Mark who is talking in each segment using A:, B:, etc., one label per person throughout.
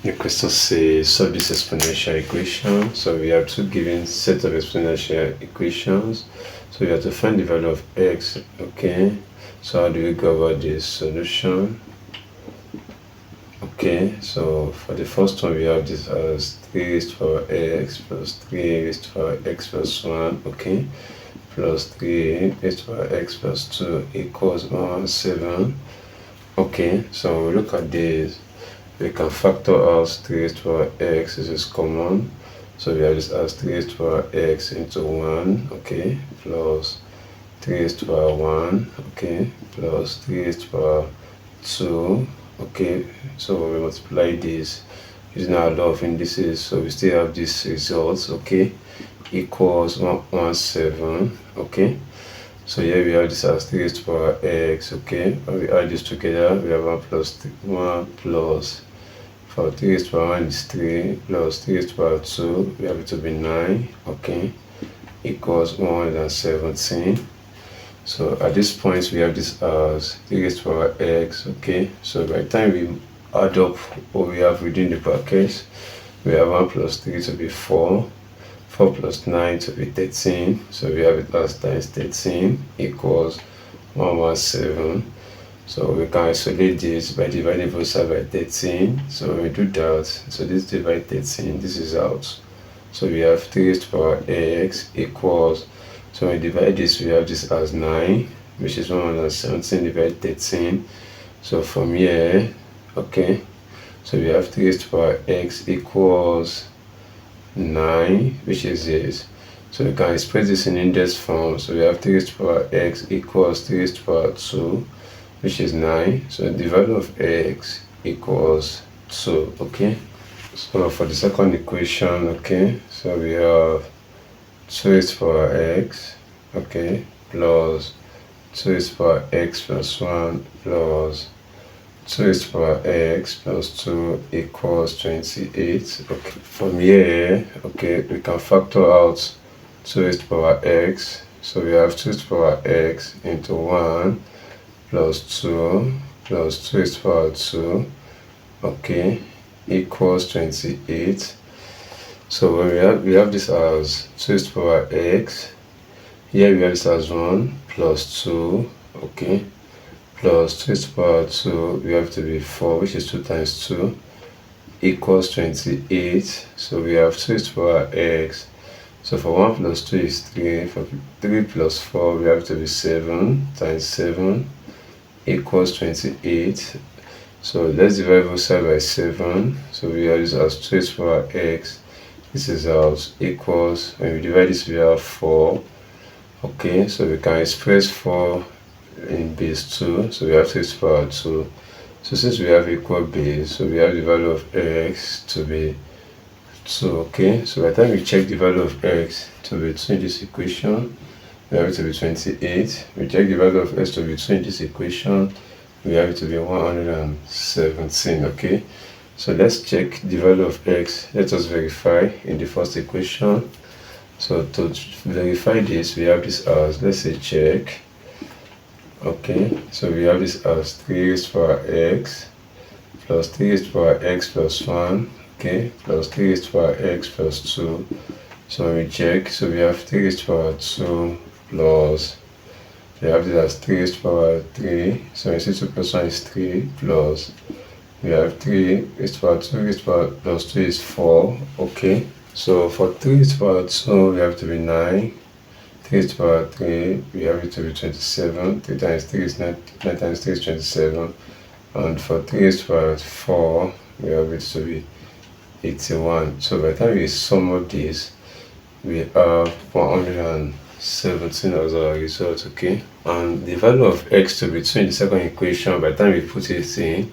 A: The question says solve this exponential equation. So we have two given set of exponential equations. So we have to find the value of x. Okay. So how do we go about this solution? Okay, so for the first one we have this as 3 raised to power x plus 3 raised to power x plus 1, okay, plus 3 raised to power x plus 2 equals 7. Okay, so we look at this. We can factor out 3 raised to power x. This is common. So we have this as 3 raised to power x into 1, okay, plus 3 raised to power 1, okay, plus 3 raised to power 2, okay. So we multiply this using our law of indices. So we still have these results, okay, equals 117, okay. So here we have this as 3 raised to power x, okay. When we add this together, we have 1 plus for 3 raised to power 1 is 3 plus 3 raised to power 2, we have it to be 9, okay, equals 117. So at this point we have this as 3 raised to power x, okay. So by the time we add up what we have within the brackets, we have 1 plus 3 to be 4, 4 plus 9 to be 13, so we have it as times 13 equals 117. So we can isolate this by dividing both sides by 13. So when we do that, so this divide 13, this is out. So we have 3 raised to power x equals, so when we divide this, we have this as 9, which is 117 divided 13. So from here, okay, so we have 3 raised to power x equals 9, which is this. So we can express this in index form. So we have 3 raised to power x equals 3 raised to power 2, which is 9. So the value of x equals 2, okay. So for the second equation, okay, so we have 2 raised to power x, okay, plus 2 raised to power x plus 1 plus 2 raised to power x plus 2 equals 28. Okay, from here, okay, we can factor out 2 raised to power x. So we have 2 raised to power x into 1 plus 2 plus 2 raised to power 2, okay, equals 28. So when we have this as 2 raised to power x, here we have this as 1 plus 2, okay, plus 2 raised to power 2, we have to be 4, which is 2 times 2, equals 28. So we have 2 raised to power x. So for 1 plus 2 is 3, for 3 plus 4, we have to be 7 times 7 equals 28. So let's divide both sides by 7. So we have this as 2 raised to power x. This is out equals, when we divide this, we have 4. Okay, so we can express 4 in base 2. So we have 2 raised to power 2. So since we have equal base, so we have the value of x to be 2. Okay, so by the time we check the value of x to be 2 in this equation, we have it to be 28. We check the value of x to be 2 in this equation, we have it to be 117. Okay, so let's check the value of x. Let us verify in the first equation. So to verify this, we have this as, let's say, check. Okay, so we have this as 3 raised to power x plus 3 raised to power x plus 1, okay, plus 3 raised to power x plus 2. So when we check, so we have 3 raised to power 2 plus, we have this as 3 raised to power 3. So when you see 2 plus 1 is 3 plus, we have 3 raised to power 2 raised to power plus 2 is 4, okay. So for 3 raised to power 2, we have to be 9. 3 raised to power 3, we have it to be 27. 3 times 3 is 9, 9 times 3 is 27. And for 3 raised to power 4, we have it to be 81. So by the time we sum up this, we have 117 as our result, okay. And the value of x to be 2 in the second equation, by the time we put it in,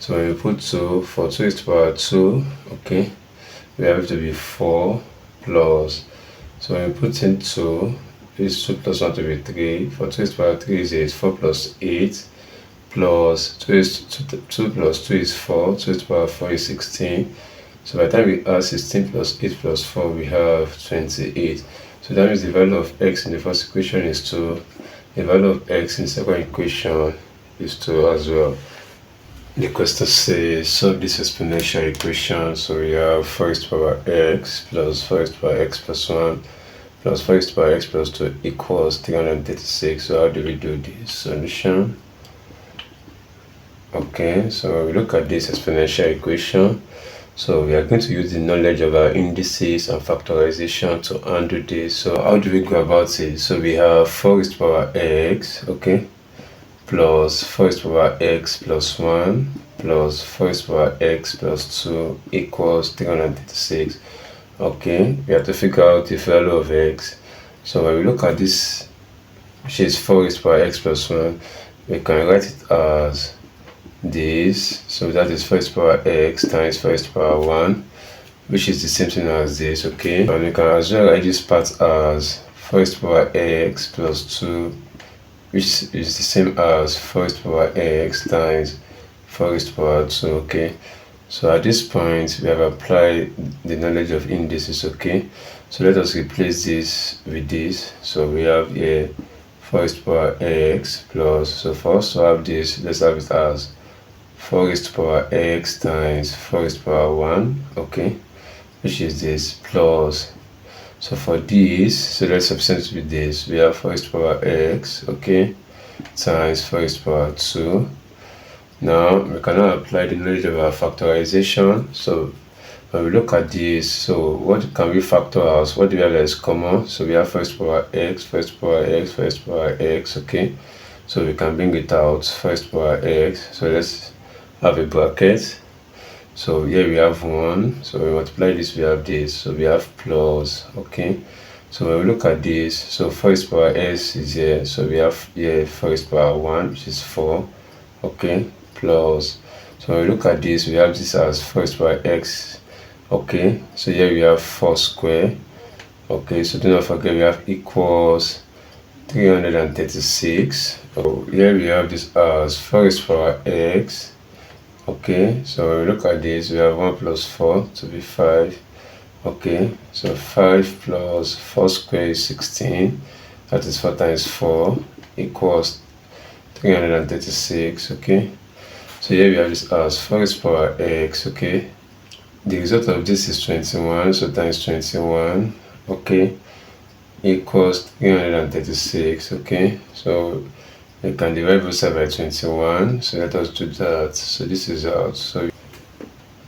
A: so when we put 2, for 2 raised to power 2, okay, we have it to be 4 plus, so when we put in 2, this 2 plus 1 to be 3, for 2 raised to power 3 is 8, 4 plus 8, plus 2 plus 2 is 4, 2 raised to power 4 is 16. So by the time we add 16 plus 8 plus 4, we have 28. So that means the value of x in the first equation is 2, the value of x in the second equation is 2 as well. The question says solve this exponential equation. So we have 4 raised to power x plus 4 raised to power x plus 1 plus 4 raised to power x plus 2 equals 336. So how do we do this? Solution. Okay, so we look at this exponential equation. So we are going to use the knowledge of our indices and factorization to undo this. So how do we go about it? So we have 4 raised to power x, okay, plus 4 raised to power x plus 1 plus 4 raised to power x plus 2 equals 336. Okay, we have to figure out the value of x. So when we look at this, which is 4 raised to power x plus 1, we can write it as this. So that is 4 raised to power x times 4 raised to power 1, which is the same thing as this, okay? And we can as well write this part as 4 raised to power x plus 2, which is the same as 4 raised to power x times 4 raised to power 2, okay? So at this point, we have applied the knowledge of indices, okay? So let us replace this with this. So we have here 4 raised to power x plus, so for us to have this, let's have it as 4 raised to power x times 4 raised to power 1, okay? Which is this plus. So for this, so let's substitute with this. We have 4 raised to power x, okay, times 4 raised to power 2. Now we can now apply the knowledge of our factorization. So when we look at this, so what can we factor out? What do we have as common? So we have 4 raised to power x, 4 raised to power x, 4 raised to power x, okay? So we can bring it out, 4 raised to power x. So let's have a bracket. So here we have 1. So we multiply this, we have this. So we have plus, okay? So when we look at this, so 4 raised to power s is here. So we have here 4 raised to power 1, which is 4, okay? Plus. So when we look at this, we have this as 4 raised to power x, okay? So here we have 4 square, okay? So do not forget we have equals 336. So here we have this as 4 raised to power x, okay? So when we look at this, we have 1 plus 4 to be 5, okay? So 5 plus 4 square is 16. That is 4 times 4 equals 336, okay? So here we have this as 4 raised to power x, okay? The result of this is 21, so times 21, okay, equals 336, okay? So we can divide both sides by 21, so let us do that. So this is out.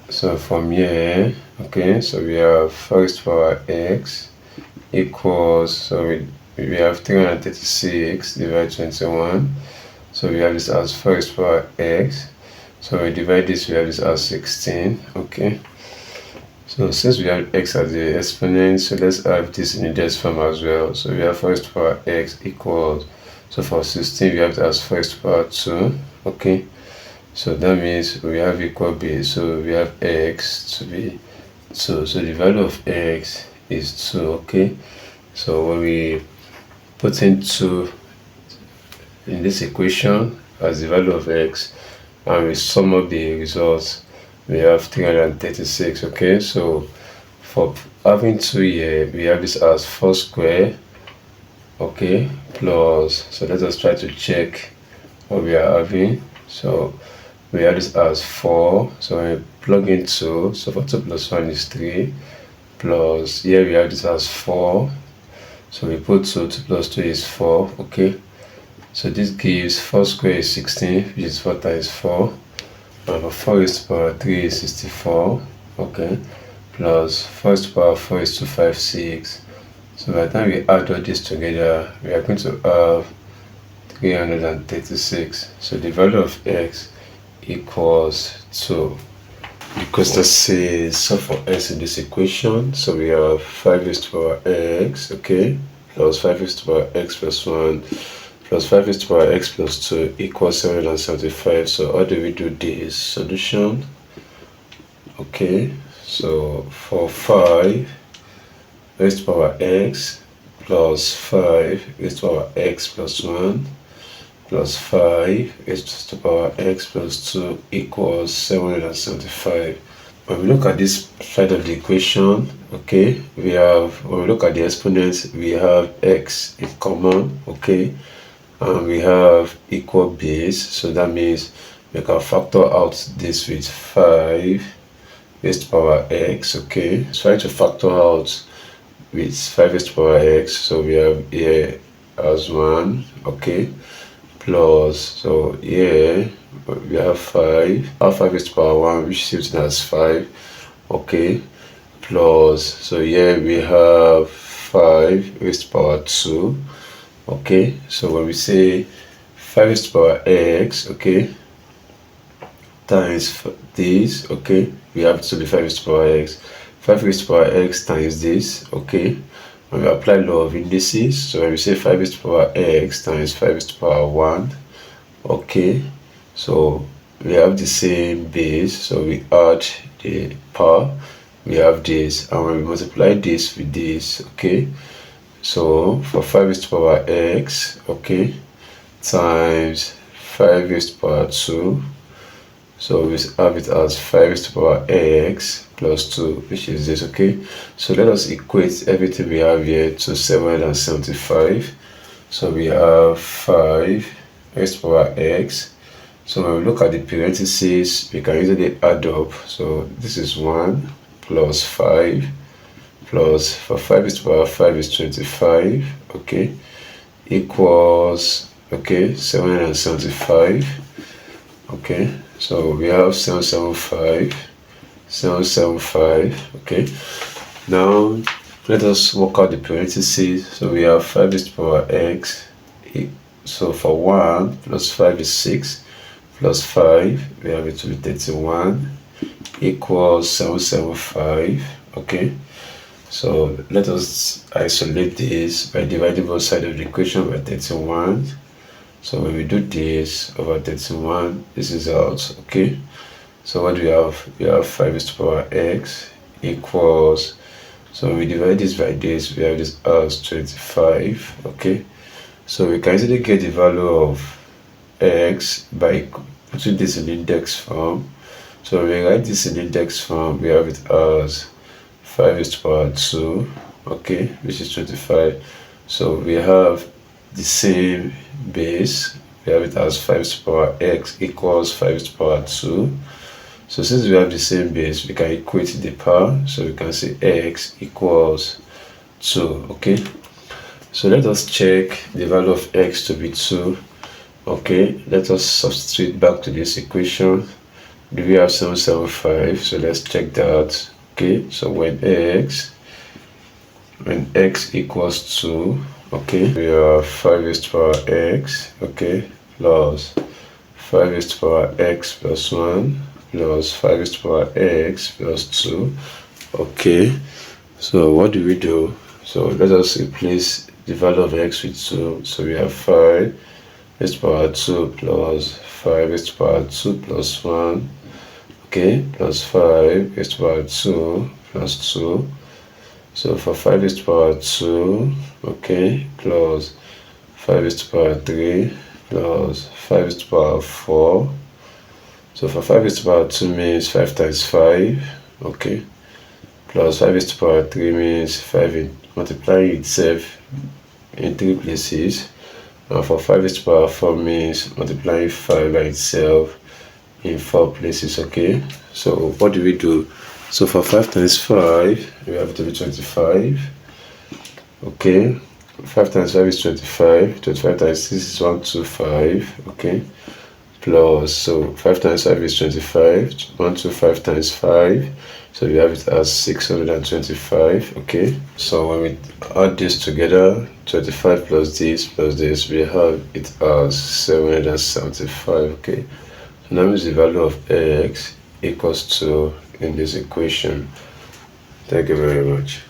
A: So from here, okay, so we have 4 raised to power x equals, so we have 336 divided 21. So we have this as 4 raised to power x. So we divide this, we have this as 16, okay? So since we have x as the exponent, so let's have this in the desk form as well. So we have 4 raised to power x equals, so for 16 we have it as 4 raised to power 2, okay? So that means we have equal base, so we have x to be 2. So the value of x is 2, okay? So when we put in 2 in this equation as the value of x, and we sum up the results, we have 336, okay? So for having 2 here, we have this as 4 square, okay, plus, so let us try to check what we are having. So we have this as 4, so when we plug in 2, so for 2 plus 1 is 3, plus here we have this as 4, so we put 2, 2 plus 2 is 4, okay? So this gives 4 square is 16, which is 4 times 4, and 4 raised to power 3 is 64, okay? Plus 4 raised to power 4 is 256. So by the time we add all this together, we are going to have 336. So the value of x equals 2. The question says solve for x in this equation. So we have 5 raised to power x, okay, plus 5 raised to power x plus 1 plus 5 raised to power x plus 2 equals 775. So how do we do this? Solution. Okay, so for 5 raised to power x plus 5 raised to power x plus 1 plus 5 raised to power x plus 2 equals 775. When we look at this side of the equation, okay, we have, when we look at the exponents, we have x in common, okay, and we have equal base, so that means we can factor out this with 5 raised to power x. Okay, try to factor out with 5 raised to power x. So we have here as 1. Okay, plus, so here we have 5. Our 5 raised to power 1, which is written as 5. Okay, plus, so here we have 5 raised to power 2. Okay, so when we say 5 raised to power x, okay, times this, okay, we have to be 5 raised to power x. 5 raised to power x times this, okay. When we apply law of indices, so when we say 5 raised to power x times 5 raised to power 1, okay, so we have the same base, so we add the power, we have this, and when we multiply this with this, okay, so for 5 raised to power x, okay, times 5 raised to power 2, so we have it as 5 raised to power x plus 2, which is this. Okay, so let us equate everything we have here to 775. So we have 5 raised to power x. So when we look at the parentheses, we can easily add up. So this is 1 plus 5 plus, for 5 raised to power 5 is 25. Okay, equals, okay, 775. Okay, so we have 775. Okay, now let us work out the parentheses. So we have 5 raised to power x. So for 1 plus 5 is 6, plus 5, we have it to be 31, equals 775. Okay, so let us isolate this by dividing both sides of the equation by 31. So when we do this over 31, this is out. Okay, so what do we have? We have 5 raised to power x equals, so when we divide this by this, we have this as 25. Okay, so we can easily get the value of x by putting this in index form. So when we write this in index form, we have it as 5 raised to power 2, okay, which is 25. So we have the same base, we have it as 5 raised to power x equals 5 raised to power 2. So since we have the same base, we can equate the power, so we can say x equals 2. Okay, so let us check the value of x to be 2. Okay, let us substitute back to this equation. Do we have 775? So let's check that. Okay, so when x equals 2, okay, we have 5 raised to power x, okay, plus 5 raised to power x plus 1 plus 5 raised to power x plus 2. Okay, so what do we do? So let us replace the value of x with 2. So we have 5 raised to power 2 plus 5 raised to power 2 plus 1, okay, plus 5 raised to power 2 plus 2. So for 5 raised to power 2, okay, plus 5 raised to power 3 plus 5 raised to power 4. So for 5 raised to power 2 means 5 times 5, okay, plus 5 raised to power 3 means 5 multiplying itself in 3 places. And for 5 raised to power 4 means multiplying 5 by itself in 4 places. Okay, so what do we do? So for 5 times 5, we have it to be 25. Okay, 5 times 5 is 25. 25 times 6 is 125. Okay, plus, so 5 times 5 is 25. 125 times 5, so we have it as 625. Okay, so when we add this together, 25 plus this, we have it as 775. Okay, so that means the value of x equals to in this equation. Thank you very much.